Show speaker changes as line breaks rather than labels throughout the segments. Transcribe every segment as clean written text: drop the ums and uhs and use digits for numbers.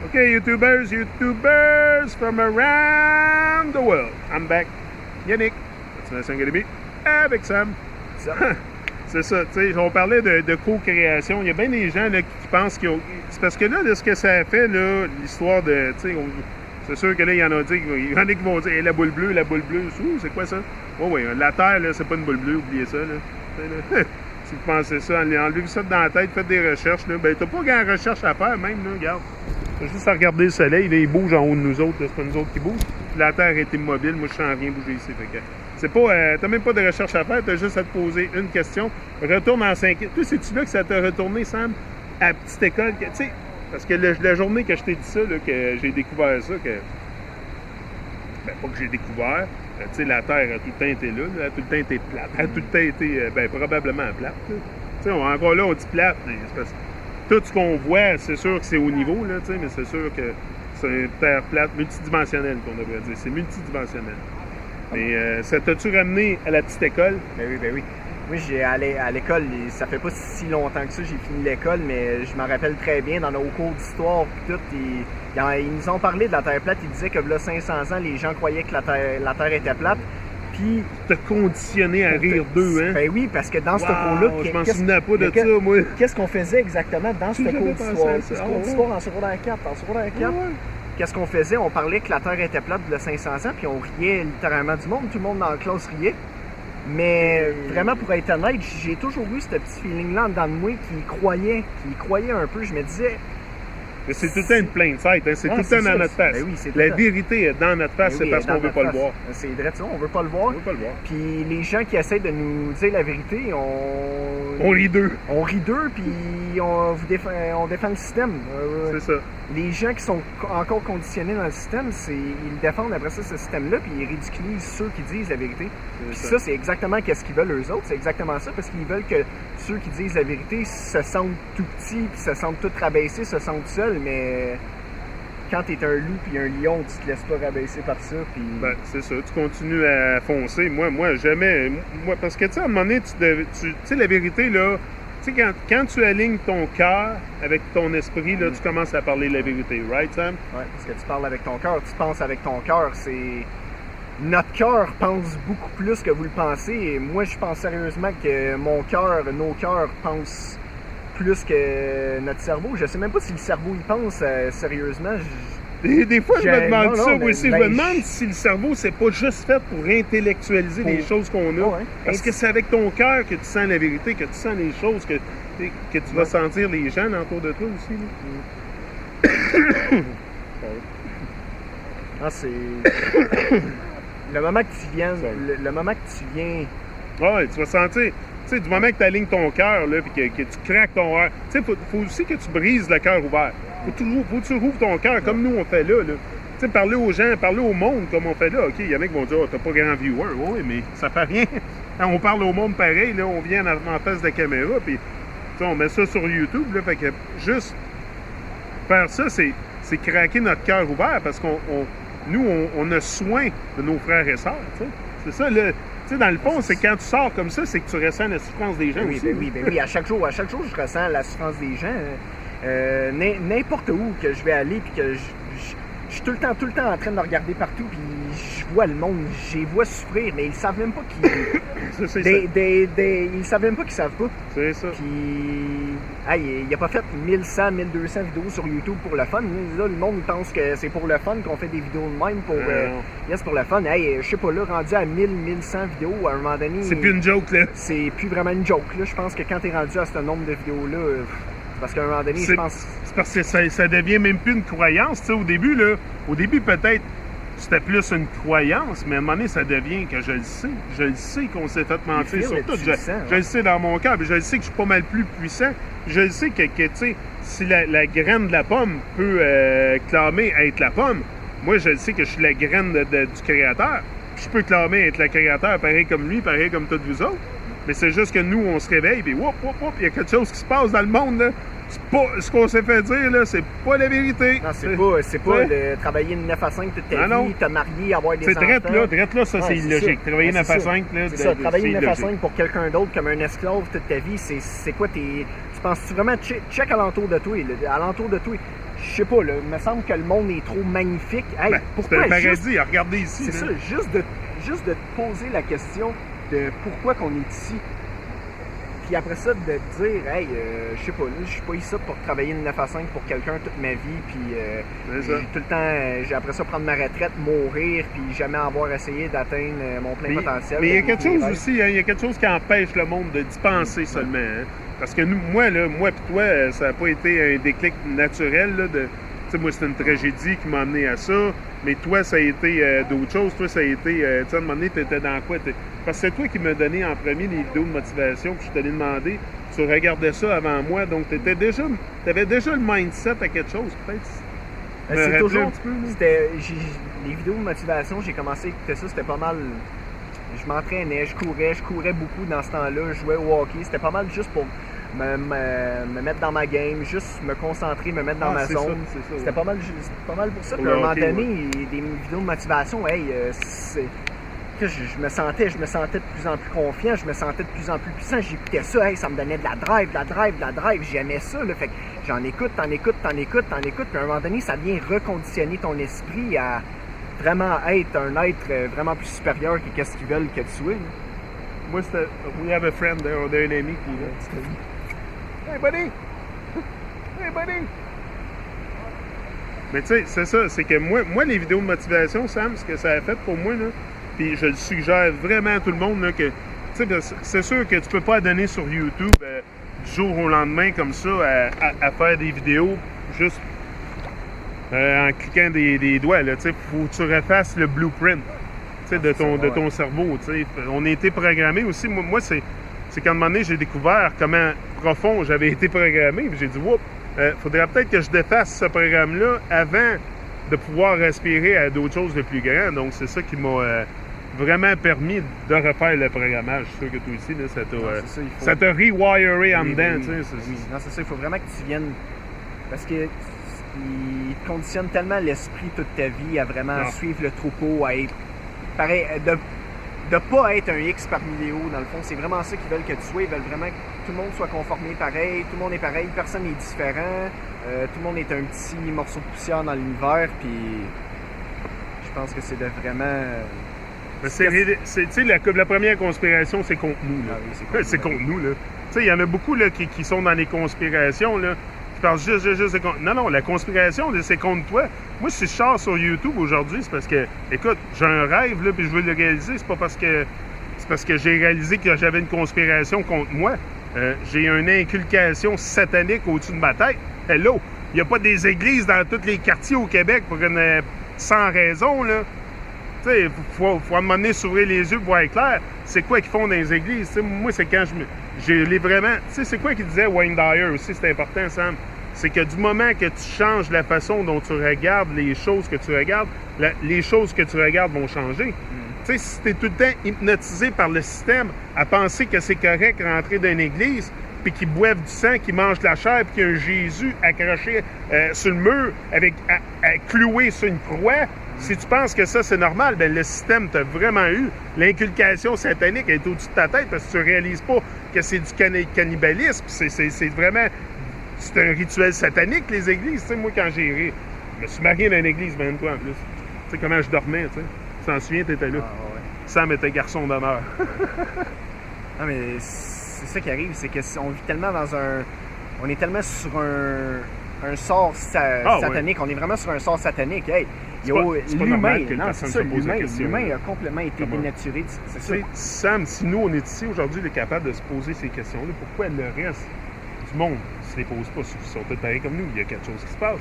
Okay, YouTubers from around the world. I'm back. Yannick, Destination Academy, avec Sam. C'est ça, tu sais, on parlait de co-création. Il y a bien des gens là, qui pensent qu'ils ont... C'est parce que là, ce que ça fait, là, l'histoire de... Tu sais, c'est sûr que là, il y en a qui vont dire hey, la boule bleue, c'est quoi ça? Oui, la Terre, là, c'est pas une boule bleue, oubliez ça, là. Si vous pensez ça, enlevez ça dans la tête, faites des recherches, là. Ben, t'as pas grand recherche à faire, même, là, regarde. T'as juste à regarder le soleil, là, il bouge en haut de nous autres, là, c'est pas nous autres qui bougent. La Terre est immobile, moi, je sens rien bouger ici, fait que... C'est pas, t'as même pas de recherche à faire, t'as juste à te poser une question. Retourne en 5 ans. Toi, sais-tu là que ça t'a retourné, Sam, à la petite école? Tu sais, parce que la journée que je t'ai dit ça, là, que j'ai découvert ça, que... Ben, pas que j'ai découvert. Tu sais, la Terre a tout le temps été là, elle a tout le temps été plate. Elle a tout le temps été, ben, probablement plate. Tu sais, encore là, on dit plate, mais c'est parce que tout ce qu'on voit, c'est sûr que c'est au niveau, là, tu sais, mais c'est sûr que c'est une Terre plate, multidimensionnelle, qu'on devrait dire. C'est multidimensionnel. Mais ça t'a-tu ramené à la petite école?
Ben oui. Moi, j'ai allé à l'école, ça fait pas si longtemps que ça, j'ai fini l'école, mais je me rappelle très bien, dans nos cours d'histoire, tout, ils nous ont parlé de la Terre plate, ils disaient que là, 500 ans, les gens croyaient que la Terre était plate, puis...
T'as conditionné à rire d'eux, hein?
Ben oui, parce que dans ce cours-là...
Je m'en souvenais pas de ça, moi.
Qu'est-ce qu'on faisait exactement dans ce cours d'histoire? Ce cours d'histoire en secondaire 4, qu'est-ce qu'on faisait? On parlait que la Terre était plate de 500 ans, puis on riait littéralement du monde. Tout le monde dans la classe riait. Mais vraiment, pour être honnête, j'ai toujours eu ce petit feeling-là dans moi qui croyait un peu. Je me disais...
Mais c'est tout le temps une plainte tête, hein? C'est tout le temps dans notre face.
Ben oui,
la vérité est dans notre face, c'est parce qu'on veut pas le voir.
C'est vrai ça, on veut pas le voir. Puis les gens qui essaient de nous dire la vérité,
on rit d'eux.
On rit d'eux, puis on défend le système.
C'est ça.
Les gens qui sont encore conditionnés dans le système, ils défendent après ça ce système-là, puis ils ridiculisent ceux qui disent la vérité. Puis ça, c'est exactement ce qu'ils veulent eux autres. C'est exactement ça, parce qu'ils veulent que ceux qui disent la vérité se sentent tout petits, puis se sentent tout rabaissés, se sentent seuls, mais quand t'es un loup puis un lion, tu te laisses pas rabaisser par ça. Puis...
Ben, c'est ça, tu continues à foncer. Moi, jamais. Moi, parce que, tu sais, à un moment donné, tu sais, la vérité, là, tu sais, quand tu alignes ton cœur avec ton esprit, là, tu commences à parler de la vérité, right, Sam?
Oui, parce que tu parles avec ton cœur, tu penses avec ton cœur, c'est... Notre cœur pense beaucoup plus que vous le pensez, et moi, je pense sérieusement que nos cœurs pensent plus que notre cerveau. Je sais même pas si le cerveau, il pense sérieusement.
Des fois, je me demande ça, moi aussi. Je me demande si le cerveau, c'est pas juste fait pour intellectualiser les choses qu'on a. Parce que c'est avec ton cœur que tu sens la vérité, que tu sens les choses, que tu vas sentir les gens autour de toi aussi.
Ah, c'est... le moment que tu viens...
Ouais, tu vas sentir... Tu sais, du moment que tu alignes ton cœur, là, puis que tu craques ton cœur, tu sais, faut aussi que tu brises le cœur ouvert. Faut que tu rouvres ton cœur, comme nous, on fait là. Tu sais, parler aux gens, parler au monde, comme on fait là. OK, il y en a qui vont dire, oh, t'as pas grand viewer. Oui, mais ça fait rien. Quand on parle au monde pareil, là, on vient en face de la caméra, puis on met ça sur YouTube, là, fait que juste faire ça, c'est craquer notre cœur ouvert, parce nous, on a soin de nos frères et sœurs, tu sais. C'est ça, là. Tu sais, dans le fond, c'est quand tu sors comme ça, c'est que tu ressens la souffrance des gens aussi.
Ben oui, à chaque jour, je ressens la souffrance des gens. N'importe où que je vais aller, puis que je suis tout le temps en train de regarder partout, puis je vois le monde, je les vois souffrir, mais ils savent même pas ils savent même pas qu'ils savent pas.
C'est ça.
Puis, il a pas fait 1100, 1200 vidéos sur YouTube pour le fun. Là, le monde pense que c'est pour le fun qu'on fait des vidéos de même pour... pour le fun. Je sais pas, là, rendu à 1100 vidéos, à un moment donné...
C'est plus une joke, là.
C'est plus vraiment une joke, là. Je pense que quand t'es rendu à ce nombre de vidéos-là... parce qu'à un moment donné, je pense...
C'est parce que ça devient même plus une croyance, tu sais, au début, peut-être, c'était plus une croyance, mais à un moment donné, ça devient que je le sais qu'on s'est fait mentir sur tout. Je le sais dans mon cœur, je le sais que je suis pas mal plus puissant. Je le sais que tu sais, si la graine de la pomme peut clamer être la pomme, moi, je le sais que je suis la graine du Créateur. Je peux clamer être le Créateur, pareil comme lui, pareil comme tous vous autres. Mais c'est juste que nous, on se réveille, puis il y a quelque chose qui se passe dans le monde, là. C'est pas ce qu'on s'est fait dire, là, c'est pas la vérité.
Non, c'est pas de travailler 9 à 5 toute ta vie, te marier, avoir des enfants.
C'est drette là, ça, c'est illogique. Travailler 9 à 5, là,
c'est ça, travailler 9 à 5 pour quelqu'un d'autre comme un esclave toute ta vie, c'est quoi tu penses-tu vraiment, check alentour de toi, je sais pas, là, il me semble que le monde est trop magnifique. Hey,
Ben,
pourquoi
c'est un paradis,
juste...
regardez ici.
C'est
là.
ça, juste de te poser la question de pourquoi qu'on est ici. Puis après ça, de te dire, hey, je sais pas, là, je suis pas ici pour travailler de 9 à 5 pour quelqu'un toute ma vie, puis
C'est ça.
tout le temps, j'ai après ça prendre ma retraite, mourir, puis jamais avoir essayé d'atteindre mon plein potentiel.
Mais il y a
de
quelque
vivre mes
chose
rêves.
aussi, hein, il y a quelque chose qui empêche le monde d'y penser seulement. Hein. Parce que nous, moi puis toi, ça n'a pas été un déclic naturel. Là, tu sais, moi, c'est une tragédie qui m'a amené à ça. Mais toi, ça a été d'autres choses. Toi, ça a été, tu sais, à un moment donné, tu étais dans quoi? Parce que c'est toi qui m'as donné en premier les vidéos de motivation, puis je t'allais demander. Tu regardais ça avant moi, donc tu avais déjà le mindset à quelque chose, peut-être.
C'est toujours.
Un petit peu, là.
Les vidéos de motivation, j'ai commencé à écouter ça, c'était pas mal. Je m'entraînais, je courais beaucoup dans ce temps-là, je jouais au hockey, c'était pas mal juste pour me mettre dans ma game, juste me concentrer, me mettre dans ma
c'est
zone.
ça, c'est ça,
C'était pas mal pour ça.
Pour
Puis à un
le
moment
hockey,
donné, des vidéos de motivation, hey, je me sentais de plus en plus confiant, je me sentais de plus en plus puissant, j'écoutais ça, hey, ça me donnait de la drive, j'aimais ça, là, fait que j'en écoute, t'en écoutes, puis à un moment donné, ça vient reconditionner ton esprit à vraiment être un être vraiment plus supérieur que qu'est-ce qu'ils veulent que tu sois. Là.
Moi, c'était We have a friend, on a un ami qui Hey buddy! Hey buddy! Mais tu sais, c'est ça, c'est que moi, les vidéos de motivation, Sam, ce que ça a fait pour moi, là, puis je le suggère vraiment à tout le monde, là, que, tu sais, c'est sûr que tu peux pas donner sur YouTube du jour au lendemain comme ça à faire des vidéos juste en cliquant des doigts, là, tu sais, faut que tu refasses le blueprint, tu sais, de ton cerveau, tu sais. On a été programmé aussi, moi c'est qu'à un moment donné, j'ai découvert comment profond j'avais été programmé, puis j'ai dit, whoop, faudrait peut-être que je défasse ce programme-là avant de pouvoir respirer à d'autres choses de plus grands. Donc, c'est ça qui m'a vraiment permis de refaire le programmage. Je suis sûr que toi aussi, là, ça t'a rewiré en dedans. Tu sais,
Non, c'est ça, il faut vraiment que tu viennes... Parce que il te conditionne tellement l'esprit toute ta vie à vraiment suivre le troupeau, à être... Pareil, de pas être un X parmi les hauts, dans le fond. C'est vraiment ça qu'ils veulent que tu sois. Ils veulent vraiment que tout le monde soit conformé pareil, tout le monde est pareil, personne n'est différent, tout le monde est un petit morceau de poussière dans l'univers, puis je pense que c'est de vraiment...
Tu sais, la première conspiration, c'est contre nous. Là.
Ah oui,
c'est contre nous. Là. Tu sais, il y en a beaucoup là, qui sont dans les conspirations, là, qui pensent juste contre... Non, la conspiration, c'est contre toi. Moi, si je sors sur YouTube aujourd'hui, c'est parce que, écoute, j'ai un rêve, là, puis je veux le réaliser. C'est parce que j'ai réalisé que j'avais une conspiration contre moi. J'ai une inculcation satanique au-dessus de ma tête. Hello! Il n'y a pas des églises dans tous les quartiers au Québec sans raison, là. Tu sais, faut à un moment donné s'ouvrir les yeux pour voir clair. C'est quoi qu'ils font dans les églises? T'sais, moi, c'est quand j'ai vraiment... Tu sais, c'est quoi qu'il disait Wayne Dyer aussi, c'est important, Sam? C'est que du moment que tu changes la façon dont tu regardes les choses que tu regardes, les choses que tu regardes vont changer. Tu sais, si tu es tout le temps hypnotisé par le système à penser que c'est correct rentrer dans une église, puis qu'ils boivent du sang, qu'ils mangent de la chair, puis qu'il y a un Jésus accroché sur le mur, cloué sur une croix, si tu penses que ça, c'est normal, ben le système t'a vraiment eu. L'inculcation satanique est au-dessus de ta tête parce que tu ne réalises pas que c'est du cannibalisme. C'est vraiment... C'est un rituel satanique, les églises. Tu sais, moi, quand je me suis marié dans une église, même toi, en plus. Tu sais comment je dormais, tu sais. Tu t'en souviens, t'étais là.
Ah, ouais.
Sam était garçon d'honneur.
Non, mais c'est ça qui arrive, c'est qu'on vit tellement dans un... On est tellement sur un sort satanique. Ouais. On est vraiment sur un sort satanique. Hey, l'humain, non, c'est ça, l'humain a complètement été dénaturé. C'est ça.
Sam, si nous, on est ici aujourd'hui, on est capable de se poser ces questions-là, pourquoi le reste du monde ne se les pose pas? Ils sont tous pareils comme nous. Il y a quelque chose qui se passe.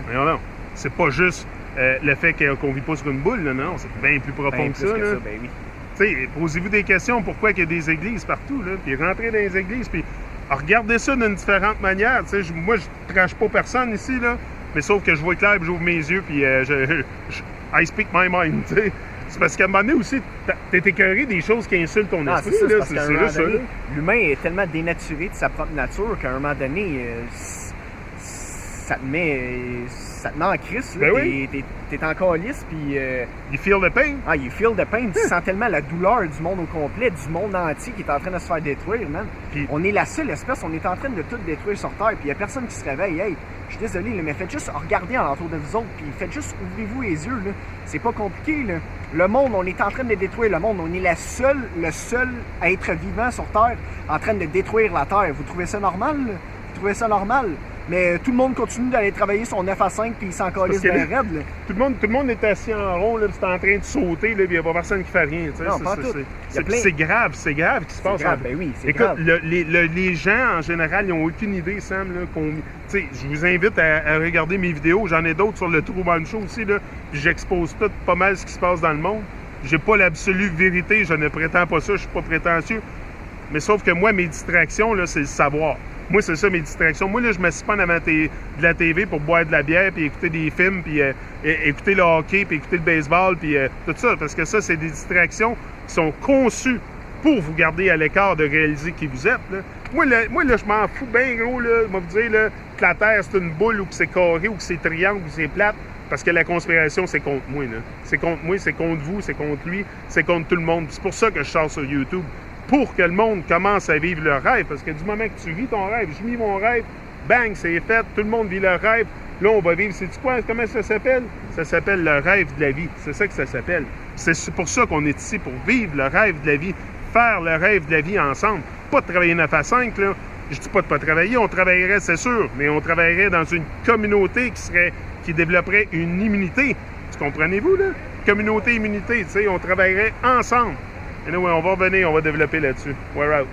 Mais non, c'est pas juste le fait qu'on ne vit pas sur une boule, là, non. C'est bien plus profond que ça.
Ben oui.
T'sais, posez-vous des questions, pourquoi il y a des églises partout, là, puis rentrez dans les églises, puis regardez ça d'une différente manière. Moi, je ne trache pas personne ici, là, mais sauf que je vois clair, puis j'ouvre mes yeux, puis I speak my mind, t'sais. C'est parce qu'à un moment donné aussi, t'es écœuré des choses qui insultent ton esprit, là, c'est juste ça.
L'humain est tellement dénaturé de sa propre nature qu'à un moment donné, ça te met en crise, là.
Ben oui.
T'es en calice, puis...
You feel the pain?
Ah, you feel the pain. Tu sens tellement la douleur du monde au complet, du monde entier qui est en train de se faire détruire, man.
Puis,
on est la seule espèce, on est en train de tout détruire sur Terre, puis il n'y a personne qui se réveille. Hey, Je suis désolé, là, mais faites juste regarder alentour de vous autres, puis faites juste, ouvrez-vous les yeux, là. C'est pas compliqué, là. Le monde, on est en train de détruire le monde. On est le seul être vivant sur Terre en train de détruire la Terre. Vous trouvez ça normal, là? Vous trouvez ça normal? Mais tout le monde continue d'aller travailler son 9 à 5 puis il s'en calisse bien raide. Là.
Tout le monde est assis en rond, là, c'est en train de sauter, puis il n'y a pas personne qui fait rien.
Non, pas tout.
C'est grave ce qui se passe.
Grave, ben oui, c'est
écoute,
grave.
Les gens, en général, ils n'ont aucune idée, Sam. Là, je vous invite à regarder mes vidéos. J'en ai d'autres sur le Truman Show aussi. Là, puis j'expose tout pas mal ce qui se passe dans le monde. J'ai pas l'absolue vérité, je ne prétends pas ça, je suis pas prétentieux. Mais sauf que moi, mes distractions, là, c'est le savoir. Moi, c'est ça mes distractions. Moi, là, je me suis pas en avant de la TV pour boire de la bière, puis écouter des films, puis écouter le hockey, puis écouter le baseball, puis tout ça. Parce que ça, c'est des distractions qui sont conçues pour vous garder à l'écart de réaliser qui vous êtes. Là. Moi, là, je m'en fous bien gros. Là, je vais vous dire là, que la Terre, c'est une boule, ou que c'est carré, ou que c'est triangle, ou que c'est plate. Parce que la conspiration, c'est contre moi. Là. C'est contre moi, c'est contre vous, c'est contre lui, c'est contre tout le monde. C'est pour ça que je sors sur YouTube. Pour que le monde commence à vivre leur rêve. Parce que du moment que tu vis ton rêve, je vis mon rêve, bang, c'est fait, tout le monde vit leur rêve. Là, on va vivre, sais-tu quoi? Comment ça s'appelle? Ça s'appelle le rêve de la vie. C'est ça que ça s'appelle. C'est pour ça qu'on est ici, pour vivre le rêve de la vie. Faire le rêve de la vie ensemble. Pas de travailler 9 à 5, là. Je dis pas de pas travailler, on travaillerait, c'est sûr, mais on travaillerait dans une communauté qui développerait une immunité. Tu comprenez-vous, là? Communauté, immunité, tu sais, on travaillerait ensemble. Anyway, on va revenir, on va développer là-dessus. We're out.